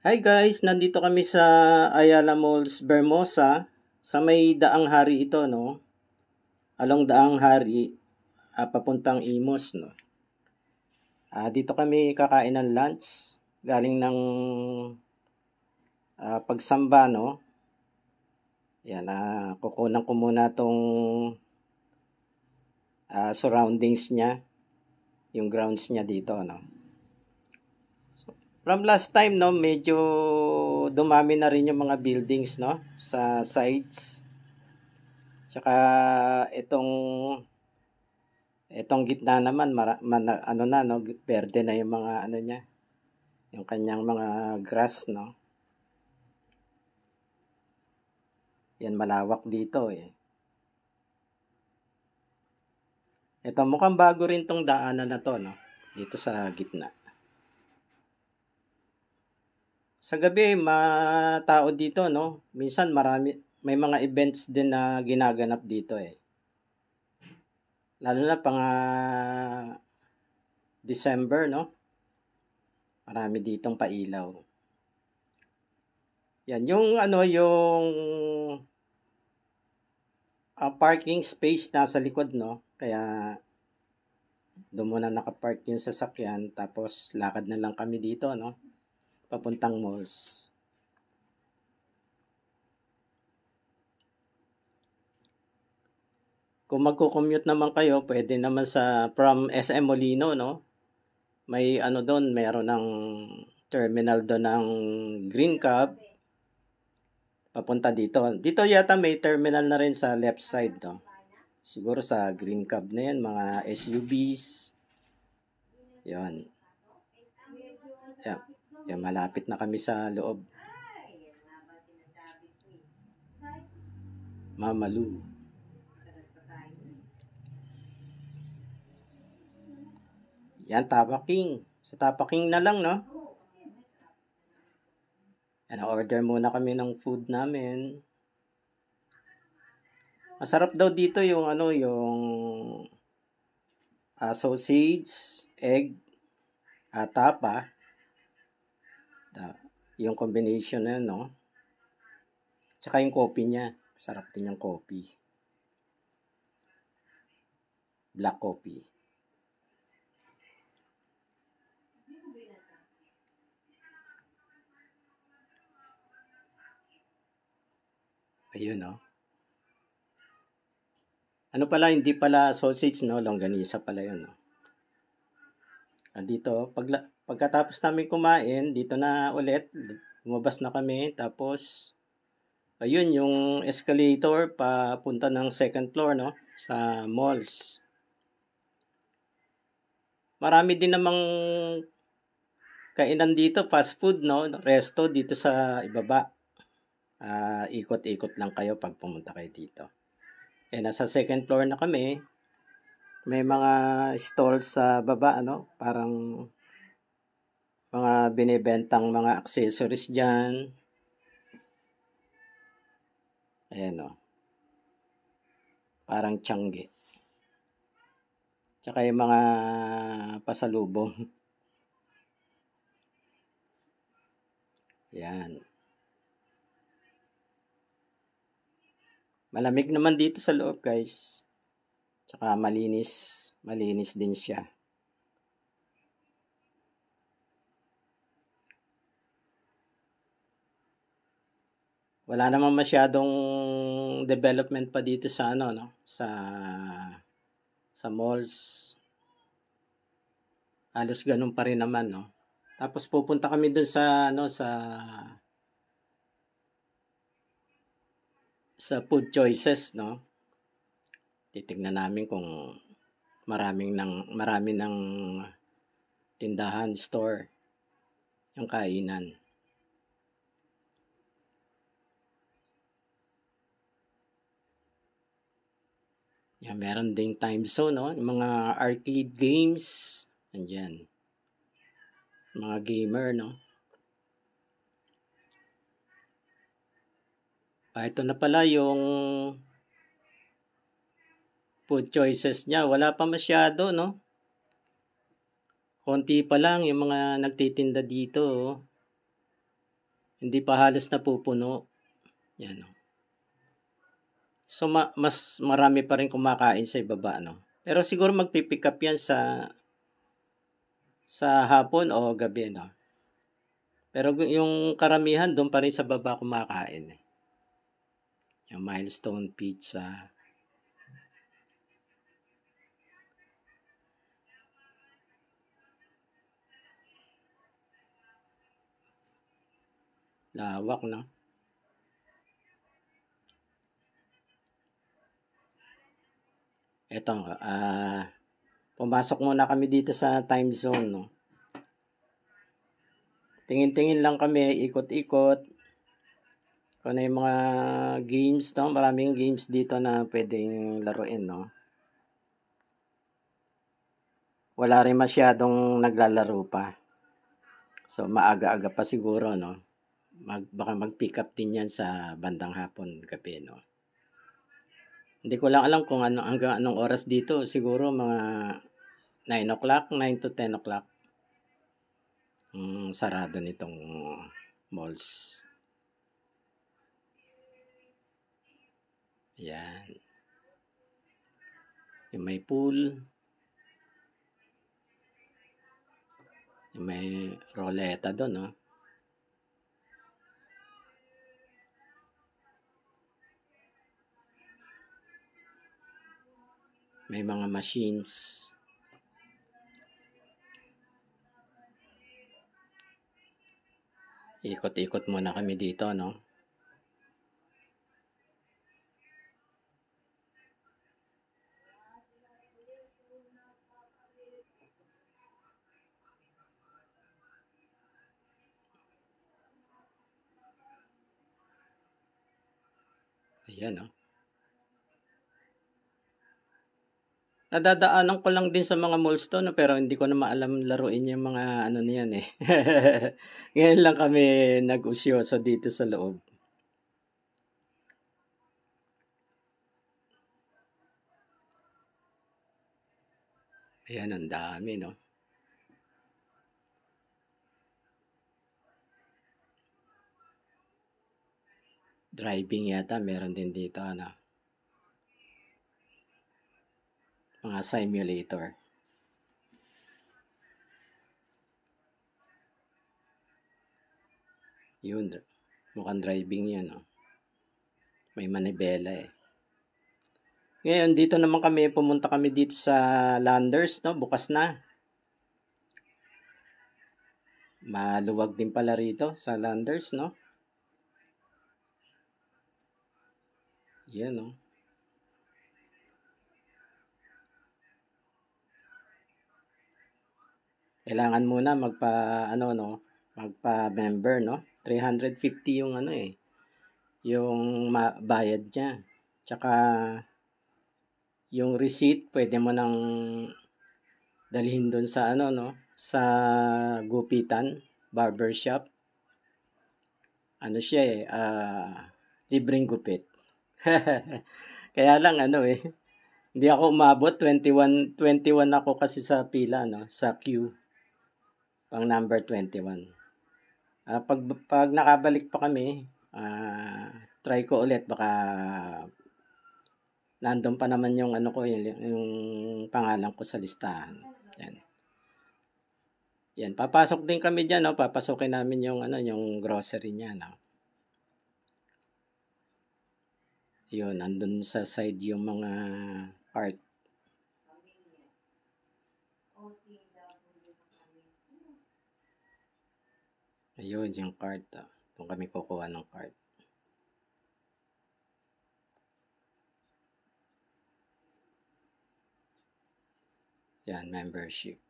Hi guys, nandito kami sa Ayala Malls, Vermosa. Sa may Daang Hari ito, no? Along Daang Hari, papuntang Imos, no? Dito kami kakain ng lunch. Galing ng pagsamba, no? Yan, kukunan ko muna tong surroundings niya. Yung grounds niya dito, no? From last time, no, medyo dumami na rin yung mga buildings, no, sa sides. Tsaka itong gitna naman, ano na, no, verde na yung mga ano niya, yung kanyang mga grass, no. Yan, malawak dito eh. Ito, mukhang bago rin tong daanan na to, no, dito sa gitna. Sa gabi, matao dito, no? Minsan may mga events din na ginaganap dito eh. Lalo na pang December, no? Marami ditong pailaw. Yan, yung parking space nasa likod, no? Kaya doon muna nakapark yung sasakyan, tapos lakad na lang kami dito, no? Papuntang malls. Kung magko-commute naman kayo, pwede naman from SM Molino, no? May doon, mayroon ng terminal doon ng Green Cab. Papunta dito. Dito yata may terminal na rin sa left side, no? Siguro sa Green Cab na yan, mga SUVs. Yan. Yan. Yan, malapit na kami sa loob. Mamalu. Yan, Tapaking. Sa Tapaking na lang, no? Yan, order muna kami ng food namin. Masarap daw dito yung sausage, egg, tapa. Yung combination na yun, no? Tsaka yung coffee niya. Sarap din yung coffee. Black coffee. Ayun, no? Ano pala, hindi pala sausage, no? Longganisa pala yun, no? Dito, pagkatapos namin kumain, dito na ulit, lumabas na kami, tapos, ayun, yung escalator, papunta ng second floor, no? Sa malls. Marami din namang kainan dito, fast food, no? Resto dito sa ibaba. Ikot-ikot lang kayo pag pumunta kayo dito. Nasa second floor na kami. May mga stalls sa baba, ano? Parang mga binibentang mga accessories dyan. Ayan, no? Parang tiyangge. Tsaka yung mga pasalubong. Yan. Malamig naman dito sa loob, guys. Tsaka malinis din siya. Wala naman masyadong development pa dito sa no? Sa malls. Halos ganun pa rin naman, no? Tapos pupunta kami dun sa food choices, no? Titignan namin kung marami ng tindahan, store, yung kainan. Yan, meron ding time zone, no? Yung mga arcade games, andyan. Mga gamer, no? Ito na pala yung food choices niya. Wala pa masyado, no? Konti pa lang yung mga nagtitinda dito. Hindi pa halos napupuno. Yan, no? So, mas marami pa rin kumakain sa ibaba, no? Pero siguro magpipick up yan sa hapon o gabi, no? Pero yung karamihan doon pa rin sa baba kumakain. Yung Milestone Pizza. Lawak, no? Eto, pumasok muna kami dito sa time zone, no? Tingin-tingin lang kami, ikot-ikot. Kung ano yung mga games, no? Maraming games dito na pwedeng laruin, no? Wala rin masyadong naglalaro pa. So, maaga-aga pa siguro, no? Baka mag-pick up din yan sa bandang hapon, gabi, no? Hindi ko lang alam kung hanggang anong oras dito. Siguro mga 9 o'clock, 9 to 10 o'clock. Sarado nitong malls. Ayan. Yung may pool. Yung may roleta doon, no? May mga machines. Ikot-ikot muna kami dito, no? Ayan, no? Nadadaanan ko lang din sa mga malls to, no? Pero hindi ko na maalam laruin yung mga ano niyan, eh. Ngayon lang kami nag-usyoso dito sa loob. Ayan, ang dami, no? Driving yata, meron din dito, ano? Mga simulator. Yun, mukhang driving yan, no? May manibela, eh. Ngayon, dito naman pumunta kami dito sa Landers, no? Bukas na. Maluwag din pala rito sa Landers, no? Yan, no? Kailangan muna magpa-member, no? 350 yung ano, eh. Yung bayad niya. Tsaka, yung receipt, pwede mo nang dalhin doon sa no? Sa gupitan, barbershop. Ano siya, eh, libreng gupit. Kaya lang, hindi ako umabot, 21 ako kasi sa pila, no? Sa queue, pang number 21. Pag nakabalik pa kami, try ko ulit, baka nandun pa naman yung yung pangalan ko sa listahan. Yan. Yan, papasok din kami diyan, no? Papasokin namin yung yung grocery niya, no? Yun, andun sa side yung mga cart. Ayun, yung cart. Doon kami kukuha ng cart. Yan, membership.